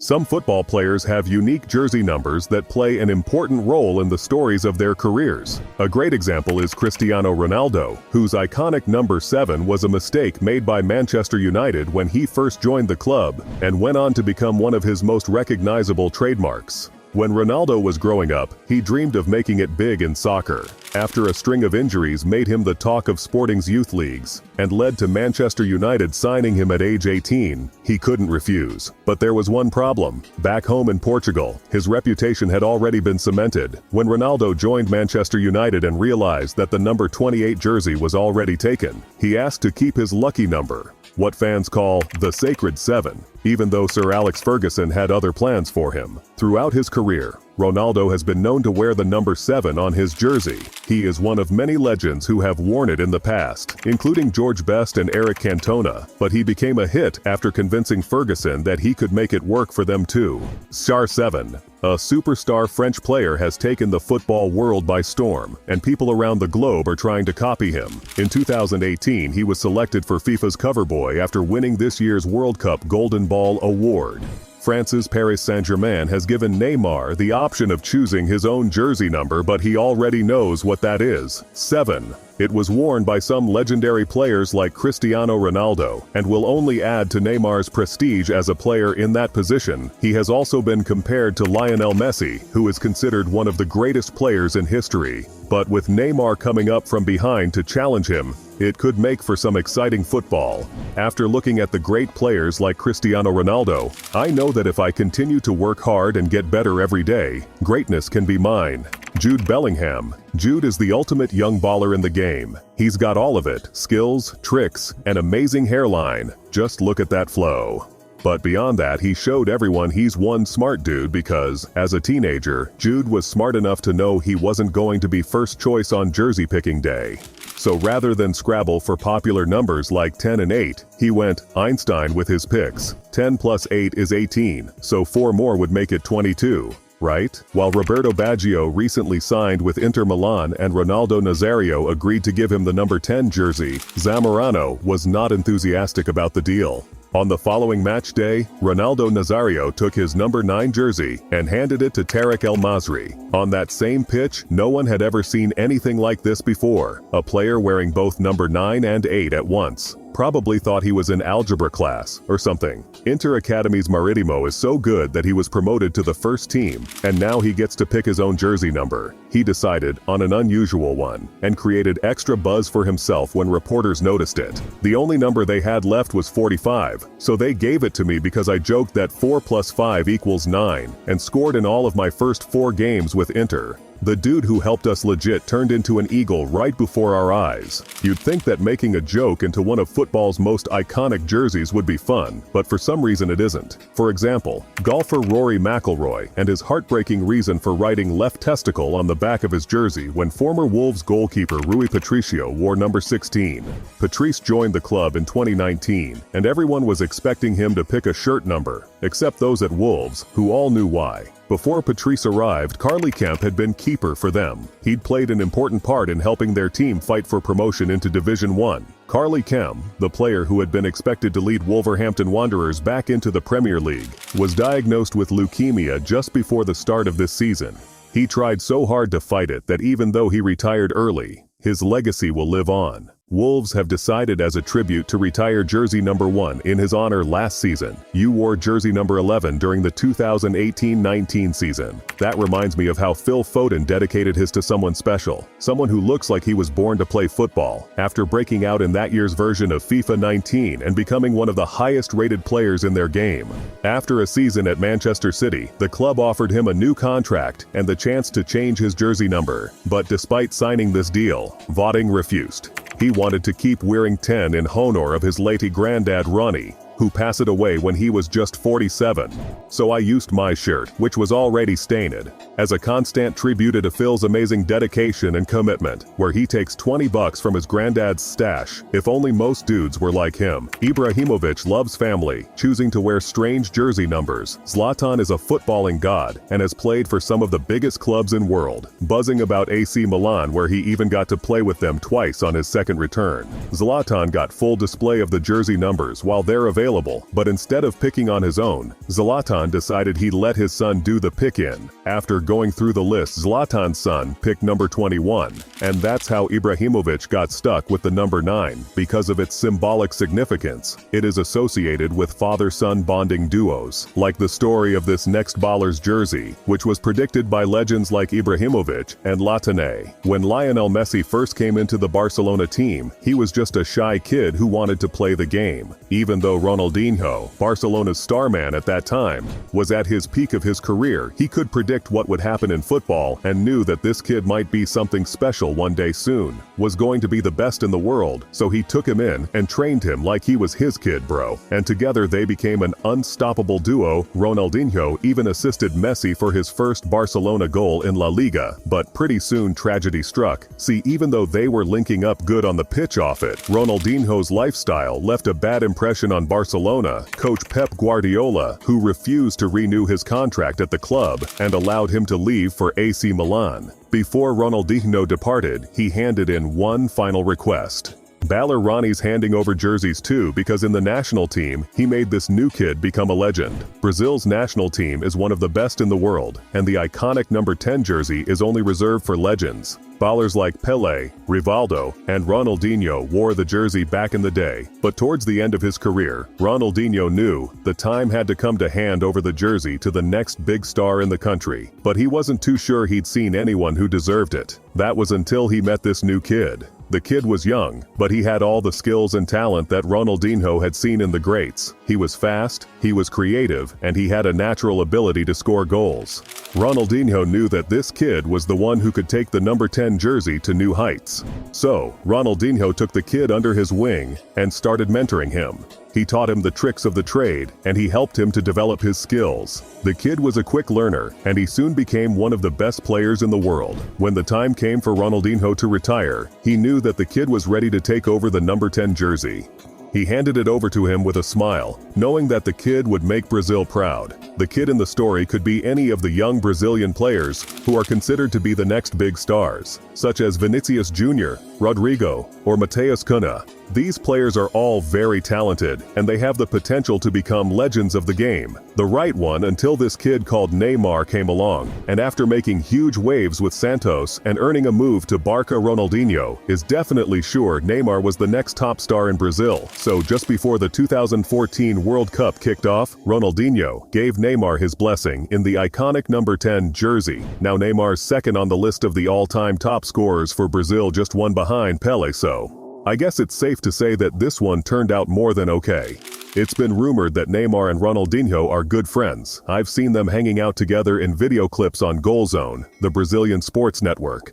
Some football players have unique jersey numbers that play an important role in the stories of their careers. A great example is Cristiano Ronaldo, whose iconic number 7 was a mistake made by Manchester United when he first joined the club, and went on to become one of his most recognizable trademarks. When Ronaldo was growing up, he dreamed of making it big in soccer. After a string of injuries made him the talk of Sporting's youth leagues, and led to Manchester United signing him at age 18, he couldn't refuse. But there was one problem. Back home in Portugal, his reputation had already been cemented. When Ronaldo joined Manchester United and realized that the number 28 jersey was already taken, he asked to keep his lucky number, what fans call the Sacred 7, even though Sir Alex Ferguson had other plans for him. Throughout his career, Ronaldo has been known to wear the number 7 on his jersey. He is one of many legends who have worn it in the past, including George Best and Eric Cantona, but he became a hit after convincing Ferguson that he could make it work for them too. CR7, a superstar French player, has taken the football world by storm, and people around the globe are trying to copy him. In 2018, he was selected for FIFA's cover boy after winning this year's World Cup Golden Ball award. France's Paris Saint-Germain has given Neymar the option of choosing his own jersey number, but he already knows what that is: 7. It was worn by some legendary players like Cristiano Ronaldo, and will only add to Neymar's prestige as a player in that position. He has also been compared to Lionel Messi, who is considered one of the greatest players in history. But with Neymar coming up from behind to challenge him, it could make for some exciting football. After looking at the great players like Cristiano Ronaldo, I know that if I continue to work hard and get better every day, greatness can be mine. Jude Bellingham. Jude is the ultimate young baller in the game. He's got all of it: skills, tricks, an amazing hairline. Just look at that flow. But beyond that, he showed everyone he's one smart dude because, as a teenager, Jude was smart enough to know he wasn't going to be first choice on jersey picking day. So rather than scrabble for popular numbers like 10 and 8, he went Einstein with his picks. 10 plus 8 is 18, so 4 more would make it 22. Right? While Roberto Baggio recently signed with Inter Milan and Ronaldo Nazario agreed to give him the number 10 jersey, Zamorano was not enthusiastic about the deal. On the following match day, Ronaldo Nazario took his number 9 jersey and handed it to Tarek El Masri. On that same pitch, no one had ever seen anything like this before. A player wearing both number 9 and 8 at once. Probably thought he was in algebra class or something. Inter Academy's Maritimo is so good that he was promoted to the first team, and now he gets to pick his own jersey number. He decided on an unusual one, and created extra buzz for himself when reporters noticed it. The only number they had left was 45, so they gave it to me because I joked that 4 plus 5 equals 9, and scored in all of my first 4 games with Inter. The dude who helped us legit turned into an eagle right before our eyes. You'd think that making a joke into one of football's most iconic jerseys would be fun, but for some reason it isn't. For example, golfer Rory McIlroy and his heartbreaking reason for writing left testicle on the back of his jersey when former Wolves goalkeeper Rui Patricio wore number 16. Patrice joined the club in 2019, and everyone was expecting him to pick a shirt number, except those at Wolves, who all knew why. Before Patrice arrived, Carly Kemp had been keeper for them. He'd played an important part in helping their team fight for promotion into Division 1. Carly Kemp, the player who had been expected to lead Wolverhampton Wanderers back into the Premier League, was diagnosed with leukemia just before the start of this season. He tried so hard to fight it that even though he retired early, his legacy will live on. Wolves have decided as a tribute to retire jersey number 1 in his honor last season. You wore jersey number 11 during the 2018-19 season. That reminds me of how Phil Foden dedicated his to someone special, someone who looks like he was born to play football, after breaking out in that year's version of FIFA 19 and becoming one of the highest rated players in their game. After a season at Manchester City, the club offered him a new contract and the chance to change his jersey number. But despite signing this deal, Voting refused. He wanted to keep wearing 10 in honor of his late granddad Ronnie, who passed away when he was just 47. So I used my shirt, which was already stained, as a constant tribute to Phil's amazing dedication and commitment, where he takes $20 from his granddad's stash. If only most dudes were like him. Ibrahimovic loves family, choosing to wear strange jersey numbers. Zlatan is a footballing god, and has played for some of the biggest clubs in world, buzzing about AC Milan where he even got to play with them twice on his second return. Zlatan got full display of the jersey numbers while they're available available, but instead of picking on his own, Zlatan decided he'd let his son do the pick-in. After going through the list, Zlatan's son picked number 21, and that's how Ibrahimovic got stuck with the number 9, because of its symbolic significance. It is associated with father-son bonding duos, like the story of this next baller's jersey, which was predicted by legends like Ibrahimovic and Latane. When Lionel Messi first came into the Barcelona team, he was just a shy kid who wanted to play the game. Even though Ronaldinho, Barcelona's star man at that time, was at his peak of his career, he could predict what would happen in football and knew that this kid might be something special one day soon, was going to be the best in the world, so he took him in and trained him like he was his kid, bro. And together they became an unstoppable duo. Ronaldinho even assisted Messi for his first Barcelona goal in La Liga, but pretty soon tragedy struck. See, even though they were linking up good on the pitch off it, Ronaldinho's lifestyle left a bad impression on Barcelona. Coach Pep Guardiola, who refused to renew his contract at the club and allowed him to leave for AC Milan. Before Ronaldinho departed, he handed in one final request. Baller Ronnie's handing over jerseys too, because in the national team, he made this new kid become a legend. Brazil's national team is one of the best in the world, and the iconic number 10 jersey is only reserved for legends. Ballers like Pelé, Rivaldo, and Ronaldinho wore the jersey back in the day, but towards the end of his career, Ronaldinho knew the time had to come to hand over the jersey to the next big star in the country. But he wasn't too sure he'd seen anyone who deserved it. That was until he met this new kid. The kid was young, but he had all the skills and talent that Ronaldinho had seen in the greats. He was fast, he was creative, and he had a natural ability to score goals. Ronaldinho knew that this kid was the one who could take the number 10 jersey to new heights. So, Ronaldinho took the kid under his wing and started mentoring him. He taught him the tricks of the trade, and he helped him to develop his skills. The kid was a quick learner, and he soon became one of the best players in the world. When the time came for Ronaldinho to retire, he knew that the kid was ready to take over the number 10 jersey. He handed it over to him with a smile, knowing that the kid would make Brazil proud. The kid in the story could be any of the young Brazilian players who are considered to be the next big stars, such as Vinicius Jr., Rodrigo, or Matheus Cunha. These players are all very talented, and they have the potential to become legends of the game. The right one until this kid called Neymar came along, and after making huge waves with Santos and earning a move to Barca, Ronaldinho is definitely sure Neymar was the next top star in Brazil. So just before the 2014 World Cup kicked off, Ronaldinho gave Neymar his blessing in the iconic number 10 jersey. Now Neymar's second on the list of the all-time top scorers for Brazil, just one behind Pelé, so I guess it's safe to say that this one turned out more than okay. It's been rumored that Neymar and Ronaldinho are good friends. I've seen them hanging out together in video clips on Goal Zone, the Brazilian sports network.